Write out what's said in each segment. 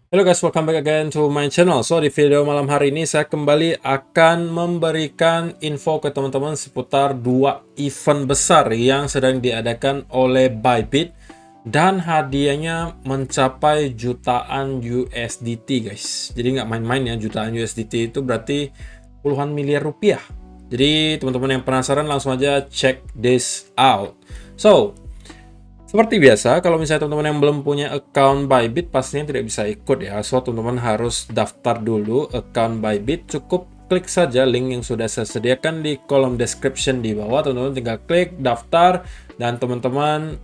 Halo guys, welcome back again to my channel. So, di video malam hari ini saya kembali akan memberikan info ke teman-teman seputar dua event besar yang sedang diadakan oleh Bybit dan hadiahnya mencapai jutaan USDT guys. Jadi nggak main-main ya, jutaan USDT itu berarti puluhan miliar rupiah. Jadi teman-teman yang penasaran langsung aja check this out. So, seperti biasa, kalau misalnya teman-teman yang belum punya account Bybit, pastinya tidak bisa ikut ya. So, teman-teman harus daftar dulu account Bybit. Cukup klik saja link yang sudah saya sediakan di kolom description di bawah. Teman-teman tinggal klik daftar, dan teman-teman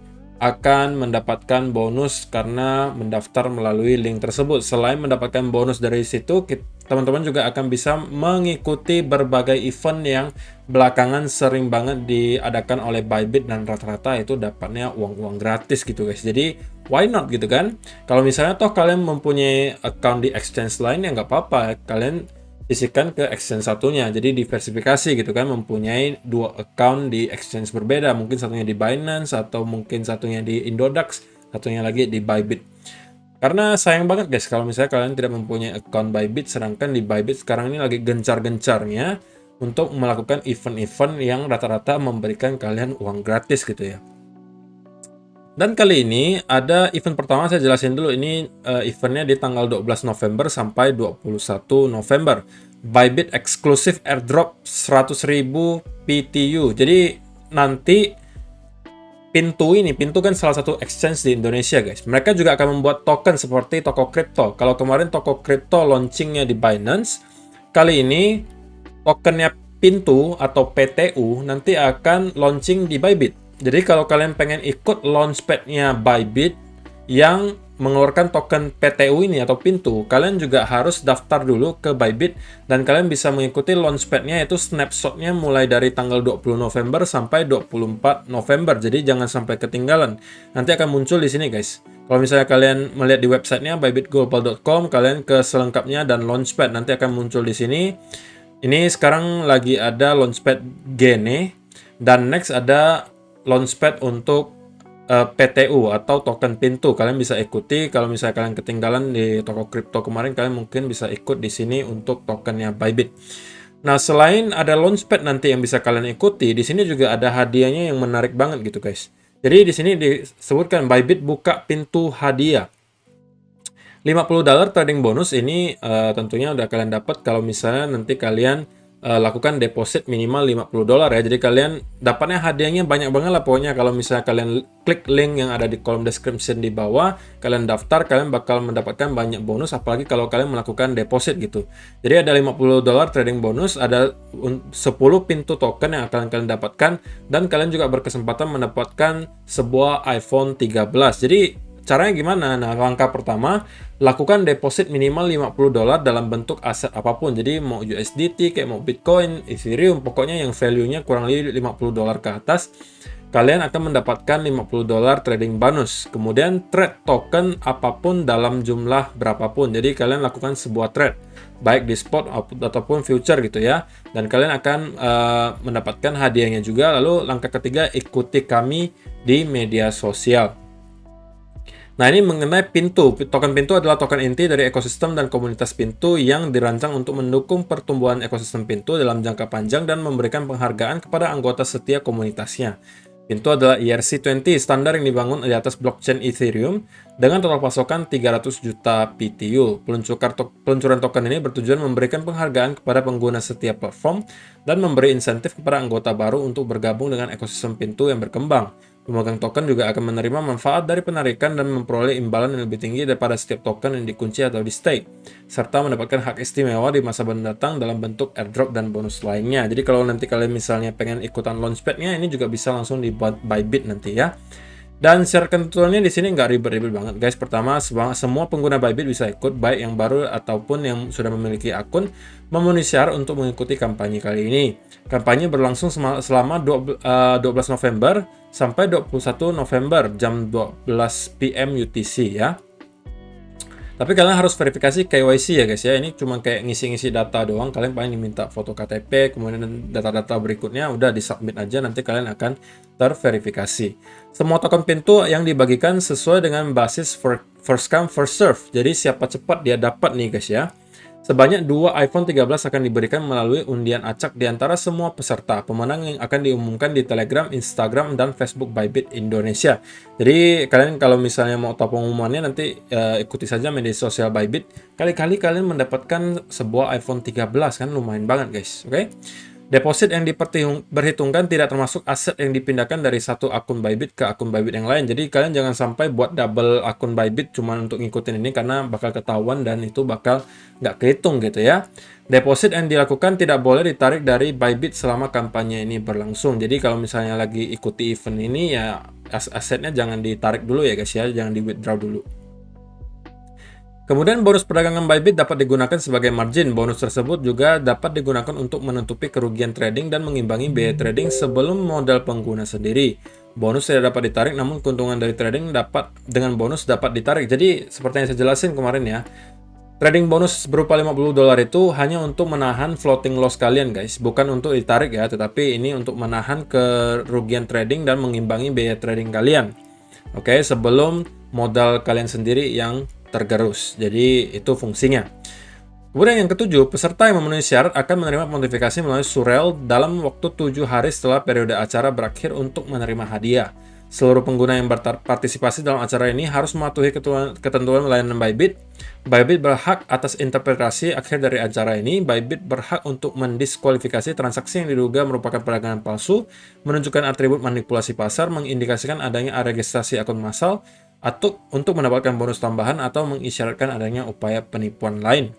akan mendapatkan bonus karena mendaftar melalui link tersebut. Selain mendapatkan bonus dari situ, teman-teman juga akan bisa mengikuti berbagai event yang belakangan sering banget diadakan oleh Bybit, dan rata-rata itu dapatnya uang-uang gratis gitu guys. Jadi why not gitu kan? Kalau misalnya toh kalian mempunyai account di exchange lain, ya nggak apa-apa, kalian sisihkan ke exchange satunya. Jadi diversifikasi gitu kan, mempunyai dua account di exchange berbeda, mungkin satunya di Binance atau mungkin satunya di Indodax, satunya lagi di Bybit. Karena sayang banget guys kalau misalnya kalian tidak mempunyai account Bybit, sedangkan di Bybit sekarang ini lagi gencar-gencarnya untuk melakukan event-event yang rata-rata memberikan kalian uang gratis gitu ya. Dan kali ini ada event pertama, saya jelasin dulu. Ini eventnya di tanggal 12 November sampai 21 November. Bybit Exclusive Airdrop 100.000 PTU. Jadi nanti Pintu kan salah satu exchange di Indonesia guys. Mereka juga akan membuat token seperti toko kripto. Kalau kemarin toko kripto launchingnya di Binance, kali ini tokennya Pintu atau PTU nanti akan launching di Bybit. Jadi kalau kalian pengen ikut launchpad-nya Bybit yang mengeluarkan token PTU ini atau Pintu, kalian juga harus daftar dulu ke Bybit, dan kalian bisa mengikuti launchpad-nya, yaitu snapshot-nya mulai dari tanggal 20 November sampai 24 November. Jadi jangan sampai ketinggalan. Nanti akan muncul di sini guys. Kalau misalnya kalian melihat di websitenya bybitglobal.com, kalian ke selengkapnya dan launchpad nanti akan muncul di sini. Ini sekarang lagi ada launchpad Gene, dan next ada launchpad untuk PTU atau token Pintu. Kalian bisa ikuti. Kalau misalnya kalian ketinggalan di toko kripto kemarin, kalian mungkin bisa ikut di sini untuk tokennya Bybit. Nah, selain ada launchpad nanti yang bisa kalian ikuti, di sini juga ada hadiahnya yang menarik banget gitu guys. Jadi di sini disebutkan Bybit buka pintu hadiah. $50 trading bonus ini tentunya udah kalian dapat kalau misalnya nanti kalian lakukan deposit minimal $50 ya. Jadi kalian dapatnya hadiahnya banyak banget lah pokoknya. Kalau misalnya kalian klik link yang ada di kolom description di bawah, kalian daftar, kalian bakal mendapatkan banyak bonus, apalagi kalau kalian melakukan deposit gitu. Jadi ada $50 trading bonus, ada 10 pintu token yang akan kalian dapatkan, dan kalian juga berkesempatan mendapatkan sebuah iPhone 13. Jadi caranya gimana? Nah, langkah pertama, lakukan deposit minimal $50 dalam bentuk aset apapun. Jadi mau USDT, kayak mau Bitcoin, Ethereum, pokoknya yang value-nya kurang lebih $50 ke atas, kalian akan mendapatkan $50 trading bonus. Kemudian trade token apapun dalam jumlah berapapun. Jadi kalian lakukan sebuah trade, baik di spot ataupun future gitu ya. Dan kalian akan mendapatkan hadiahnya juga. Lalu langkah ketiga, ikuti kami di media sosial. Nah, ini mengenai Pintu. Token Pintu adalah token inti dari ekosistem dan komunitas Pintu yang dirancang untuk mendukung pertumbuhan ekosistem Pintu dalam jangka panjang dan memberikan penghargaan kepada anggota setia komunitasnya. Pintu adalah ERC20 standar yang dibangun di atas blockchain Ethereum dengan total pasokan 300 juta PTU. Peluncuran token ini bertujuan memberikan penghargaan kepada pengguna setiap platform dan memberi insentif kepada anggota baru untuk bergabung dengan ekosistem Pintu yang berkembang. Pemegang token juga akan menerima manfaat dari penarikan dan memperoleh imbalan yang lebih tinggi daripada setiap token yang dikunci atau di stake, serta mendapatkan hak istimewa di masa mendatang dalam bentuk airdrop dan bonus lainnya. Jadi kalau nanti kalian misalnya pengen ikutan launchpad-nya, ini juga bisa langsung di Bybit nanti ya. Dan syarat ketentuannya di sini nggak ribet-ribet banget guys. Pertama, semua pengguna Bybit bisa ikut, baik yang baru ataupun yang sudah memiliki akun, memenuhi syarat untuk mengikuti kampanye kali ini. Kampanye berlangsung selama 12 November sampai 21 November jam 12 PM UTC ya. Tapi kalian harus verifikasi KYC ya guys ya. Ini cuma kayak ngisi-ngisi data doang. Kalian paling diminta foto KTP, kemudian data-data berikutnya udah disubmit aja, nanti kalian akan terverifikasi. Semua token pintu yang dibagikan sesuai dengan basis first come first serve. Jadi siapa cepat dia dapat nih guys ya. Sebanyak 2 iPhone 13 akan diberikan melalui undian acak di antara semua peserta. Pemenang yang akan diumumkan di Telegram, Instagram, dan Facebook Bybit Indonesia. Jadi kalian kalau misalnya mau tahu pengumumannya nanti ikuti saja media sosial Bybit. Kali-kali kalian mendapatkan sebuah iPhone 13 kan lumayan banget guys. Oke? Deposit yang diperhitungkan tidak termasuk aset yang dipindahkan dari satu akun Bybit ke akun Bybit yang lain. Jadi kalian jangan sampai buat double akun Bybit cuma untuk ngikutin ini karena bakal ketahuan dan itu bakal nggak kehitung gitu ya. Deposit yang dilakukan tidak boleh ditarik dari Bybit selama kampanye ini berlangsung. Jadi kalau misalnya lagi ikuti event ini ya asetnya jangan ditarik dulu ya guys ya, jangan di withdraw dulu. Kemudian bonus perdagangan Bybit dapat digunakan sebagai margin. Bonus tersebut juga dapat digunakan untuk menutupi kerugian trading dan mengimbangi biaya trading sebelum modal pengguna sendiri. Bonus tidak dapat ditarik, namun keuntungan dari trading dengan bonus dapat ditarik. Jadi seperti yang saya jelasin kemarin ya, trading bonus berupa $50 itu hanya untuk menahan floating loss kalian guys, bukan untuk ditarik ya, tetapi ini untuk menahan kerugian trading dan mengimbangi biaya trading kalian. Oke, sebelum modal kalian sendiri yang tergerus. Jadi itu fungsinya. Kemudian yang ketujuh, peserta yang memenuhi syarat akan menerima notifikasi melalui surel dalam waktu 7 hari setelah periode acara berakhir untuk menerima hadiah. Seluruh pengguna yang berpartisipasi dalam acara ini harus mematuhi ketentuan layanan Bybit. Bybit berhak atas interpretasi akhir dari acara ini. Bybit berhak untuk mendiskualifikasi transaksi yang diduga merupakan perdagangan palsu, menunjukkan atribut manipulasi pasar, mengindikasikan adanya registrasi akun massal, atau untuk mendapatkan bonus tambahan atau mengisyaratkan adanya upaya penipuan lain.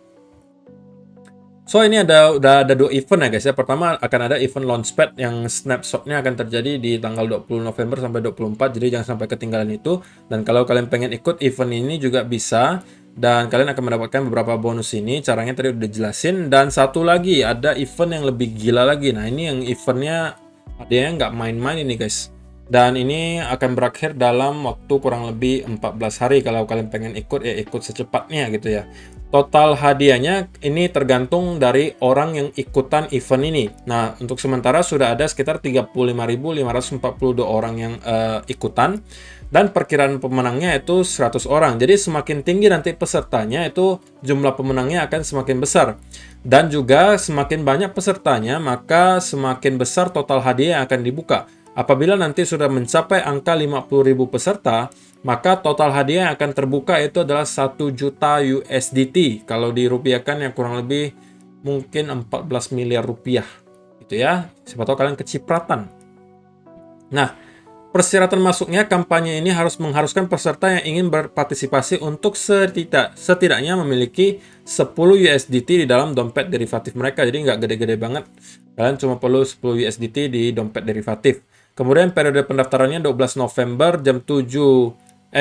So ini udah ada 2 event ya guys ya. Pertama akan ada event launchpad yang snapshotnya akan terjadi di tanggal 20 November sampai 24. Jadi jangan sampai ketinggalan itu. Dan kalau kalian pengen ikut event ini juga bisa. Dan kalian akan mendapatkan beberapa bonus ini. Caranya tadi udah dijelasin. Dan satu lagi ada event yang lebih gila lagi. Nah ini yang eventnya hadiahnya nggak main-main ini guys. Dan ini akan berakhir dalam waktu kurang lebih 14 hari. Kalau kalian pengen ikut, ya ikut secepatnya gitu ya. Total hadiahnya ini tergantung dari orang yang ikutan event ini. Nah, untuk sementara sudah ada sekitar 35.542 orang yang ikutan. Dan perkiraan pemenangnya itu 100 orang. Jadi semakin tinggi nanti pesertanya, itu jumlah pemenangnya akan semakin besar. Dan juga semakin banyak pesertanya, maka semakin besar total hadiah yang akan dibuka. Apabila nanti sudah mencapai angka 50.000 peserta, maka total hadiah yang akan terbuka itu adalah 1 juta USDT. Kalau dirupiahkan yang kurang lebih mungkin 14 miliar rupiah. Gitu ya. Siapa tahu kalian kecipratan. Nah, persyaratan masuknya kampanye ini mengharuskan peserta yang ingin berpartisipasi untuk setidaknya memiliki 10 USDT di dalam dompet derivatif mereka. Jadi nggak gede-gede banget. Kalian cuma perlu 10 USDT di dompet derivatif. Kemudian periode pendaftarannya 12 November jam 5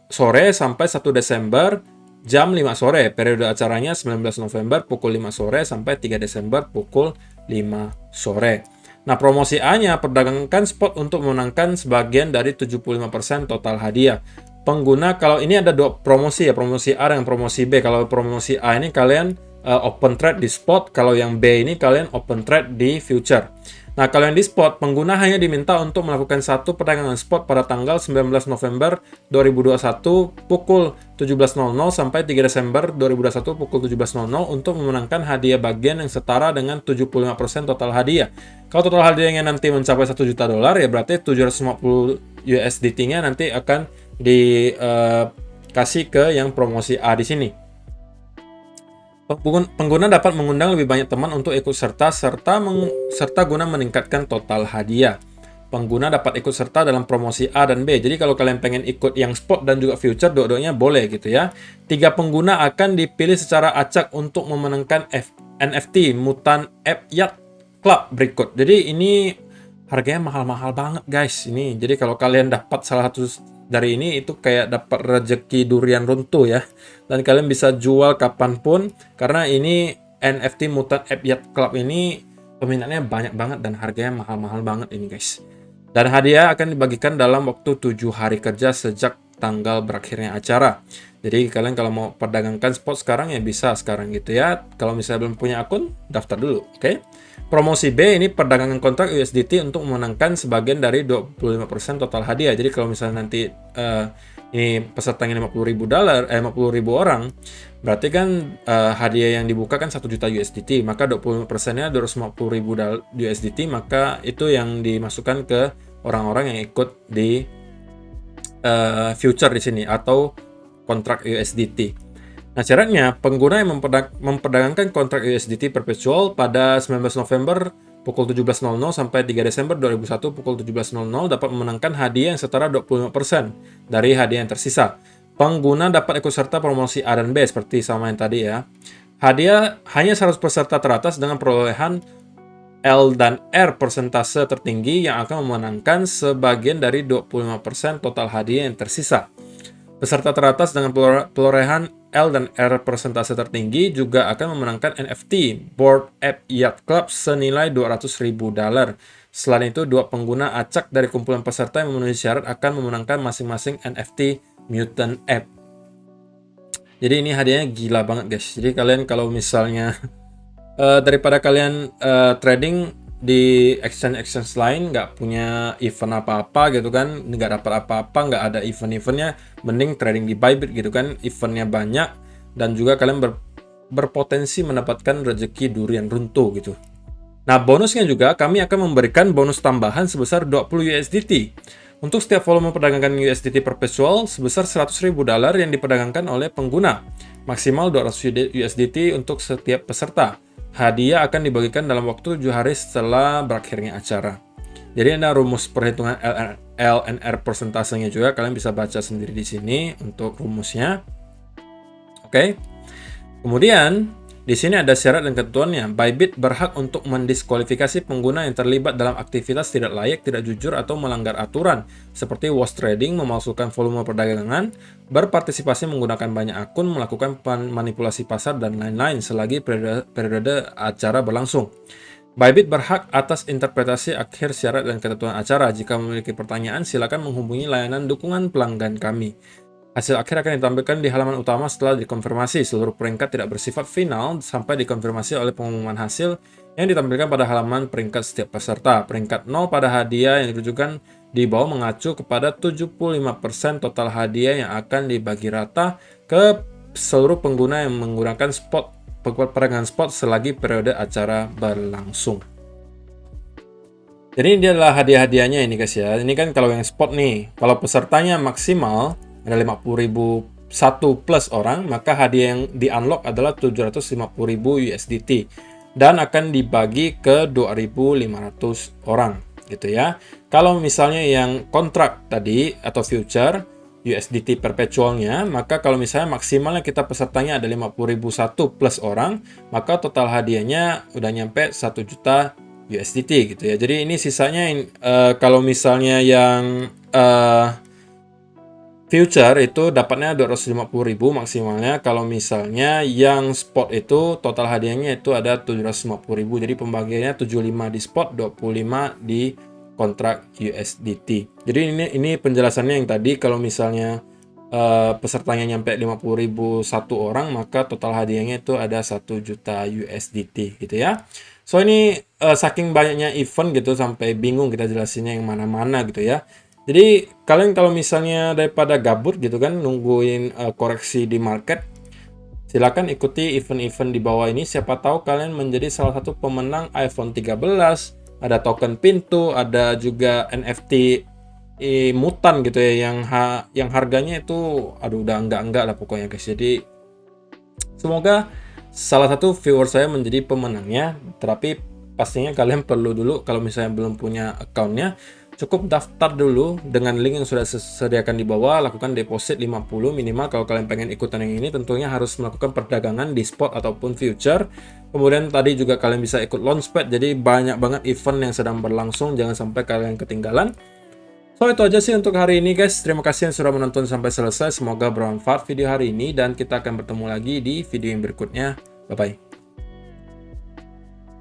sore sampai 1 Desember jam 5 sore. Periode acaranya 19 November pukul 5 sore sampai 3 Desember pukul 5 sore. Nah, promosi A-nya perdagangkan spot untuk memenangkan sebagian dari 75% total hadiah. Pengguna, kalau ini ada 2 promosi ya, promosi A dan promosi B. Kalau promosi A ini kalian open trade di spot, kalau yang B ini kalian open trade di future. Nah, kalau yang di spot, pengguna hanya diminta untuk melakukan satu perdagangan spot pada tanggal 19 November 2021 pukul 17.00 sampai 3 Desember 2021 pukul 17.00 untuk memenangkan hadiah bagian yang setara dengan 75% total hadiah. Kalau total hadiahnya nanti mencapai $1 juta, ya berarti 750 USDT-nya nanti akan dikasih ke yang promosi A di sini. Pengguna dapat mengundang lebih banyak teman untuk ikut serta guna meningkatkan total hadiah. Pengguna dapat ikut serta dalam promosi A dan B. Jadi kalau kalian pengen ikut yang spot dan juga future, dua-duanya boleh gitu ya. 3 pengguna akan dipilih secara acak untuk memenangkan NFT Mutant App Yacht Club berikut. Jadi ini harganya mahal-mahal banget guys. Ini jadi kalau kalian dapat salah satu dari ini itu kayak dapat rezeki durian runtuh ya. Dan kalian bisa jual kapanpun karena ini NFT Mutant App Yacht Club ini peminatnya banyak banget dan harganya mahal-mahal banget ini guys. Dan hadiah akan dibagikan dalam waktu 7 hari kerja sejak tanggal berakhirnya acara. Jadi kalian kalau mau perdagangkan spot sekarang ya bisa sekarang gitu ya. Kalau misalnya belum punya akun, daftar dulu, oke? Promosi B ini perdagangan kontrak USDT untuk memenangkan sebagian dari 25% total hadiah. Jadi kalau misalnya nanti ini pesertanya $50.000, 50.000 orang, berarti kan hadiah yang dibuka kan 1 juta USDT, maka 25%-nya 250.000 USDT, maka itu yang dimasukkan ke orang-orang yang ikut di future di sini atau kontrak USDT. Nah, syaratnya pengguna yang memperdagangkan kontrak USDT perpetual pada 19 November pukul 17.00 sampai 3 Desember 2001 pukul 17.00 dapat memenangkan hadiah yang setara 25% dari hadiah yang tersisa. Pengguna dapat ikut serta promosi A dan B seperti sama yang tadi ya. Hadiah hanya 100 peserta teratas dengan perolehan L dan R persentase tertinggi yang akan memenangkan sebagian dari 25% total hadiah yang tersisa. Peserta teratas dengan perolehan L dan R persentase tertinggi juga akan memenangkan NFT Bored Ape Yacht Club senilai $200.000. Selain itu, 2 pengguna acak dari kumpulan peserta yang memenuhi syarat akan memenangkan masing-masing NFT Mutant Ape. Jadi ini hadiahnya gila banget guys. Jadi kalian kalau misalnya daripada kalian trading di exchange lain nggak punya event apa-apa gitu kan, nggak dapat apa-apa, nggak ada event-eventnya, mending trading di Bybit gitu kan, eventnya banyak dan juga kalian berpotensi mendapatkan rezeki durian runtuh gitu. Nah, bonusnya juga kami akan memberikan bonus tambahan sebesar 20 USDT untuk setiap volume perdagangan USDT perpetual sebesar $100.000 yang diperdagangkan oleh pengguna, maksimal 200 USDT untuk setiap peserta. Hadiah akan dibagikan dalam waktu 7 hari setelah berakhirnya acara. Jadi ada rumus perhitungan LNR persentasenya juga, kalian bisa baca sendiri di sini untuk rumusnya. Oke. Kemudian di sini ada syarat dan ketentuannya. Bybit berhak untuk mendiskualifikasi pengguna yang terlibat dalam aktivitas tidak layak, tidak jujur, atau melanggar aturan, seperti wash trading, memalsukan volume perdagangan, berpartisipasi menggunakan banyak akun, melakukan manipulasi pasar, dan lain-lain selagi periode acara berlangsung. Bybit berhak atas interpretasi akhir syarat dan ketentuan acara. Jika memiliki pertanyaan, silakan menghubungi layanan dukungan pelanggan kami. Hasil akhir akan ditampilkan di halaman utama setelah dikonfirmasi. Seluruh peringkat tidak bersifat final sampai dikonfirmasi oleh pengumuman hasil yang ditampilkan pada halaman peringkat setiap peserta. Peringkat 0 pada hadiah yang ditujukan di bawah mengacu kepada 75% total hadiah yang akan dibagi rata ke seluruh pengguna yang menggunakan perdagangan spot selagi periode acara berlangsung. Jadi ini adalah hadiah-hadiahnya ini guys ya. Ini kan kalau yang spot nih, kalau pesertanya maksimal ada 50.000 satu plus orang, maka hadiah yang di-unlock adalah 750.000 USDT dan akan dibagi ke 2.500 orang gitu ya. Kalau misalnya yang kontrak tadi atau future USDT perpetualnya, maka kalau misalnya maksimalnya kita pesertanya ada 50.000 satu plus orang, maka total hadiahnya udah nyampe 1 juta USDT gitu ya. Jadi ini sisanya kalau misalnya yang future itu dapatnya 250.000 maksimalnya. Kalau misalnya yang spot itu total hadiahnya itu ada 750.000. Jadi pembagiannya 75 di spot, 25 di kontrak USDT. Jadi ini penjelasannya yang tadi. Kalau misalnya pesertanya nyampe 50.000 satu orang, maka total hadiahnya itu ada 1 juta USDT gitu ya. So ini saking banyaknya event gitu sampai bingung kita jelasinnya yang mana-mana gitu ya. Jadi kalian kalau misalnya daripada gabut gitu kan nungguin koreksi di market, silakan ikuti event-event di bawah ini. Siapa tahu kalian menjadi salah satu pemenang iPhone 13, ada token pintu, ada juga NFT mutan gitu ya yang harganya itu aduh udah enggak lah pokoknya guys. Jadi semoga salah satu viewer saya menjadi pemenangnya, tapi pastinya kalian perlu dulu kalau misalnya belum punya accountnya, cukup daftar dulu dengan link yang sudah disediakan di bawah, lakukan deposit 50 minimal. Kalau kalian pengen ikutan yang ini tentunya harus melakukan perdagangan di spot ataupun future. Kemudian tadi juga kalian bisa ikut launchpad, jadi banyak banget event yang sedang berlangsung, jangan sampai kalian ketinggalan. So itu aja sih untuk hari ini guys, terima kasih yang sudah menonton sampai selesai, semoga bermanfaat video hari ini dan kita akan bertemu lagi di video yang berikutnya. Bye bye.